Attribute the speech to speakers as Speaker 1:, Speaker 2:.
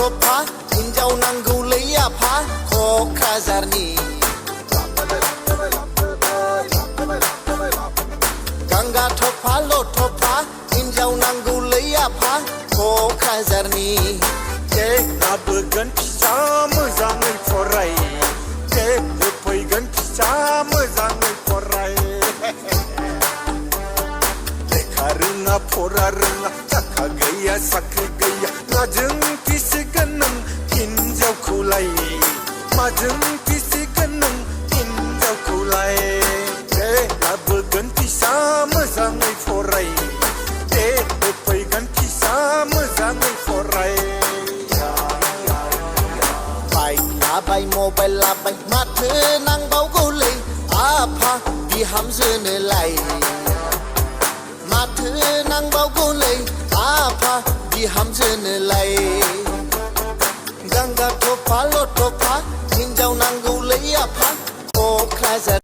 Speaker 1: थफा हिन्जाव नांगौलै आफा क'क्राझारनि गांगा थफा लथफा हिन्जाव नांगौलै आफा क'क्राझारनि
Speaker 2: लाबोगोन फिसा मोजाङै फराय होफैगोन फिसा मोजाङै फराय लेखा रोङा फरा रोङा थाखा गैया साख्रि गैया माजों फिसिगोन नों हिन्जावखौलाय माजों फिसिगोन नों हिन्जावखौलाय लाबोगोन फिसा मोजाङै फराय होफैगोन फिसा मोजाङै फराय
Speaker 1: लाबाय मबाइल लाबाय माथो नांबावगौलै आफा बिहामजोनोलाय माथो नांबावगौलै आफा बिहामजोनोलाय गांगा थफा लथफा हिन्जाव नांगौलै आफा क'क्राझार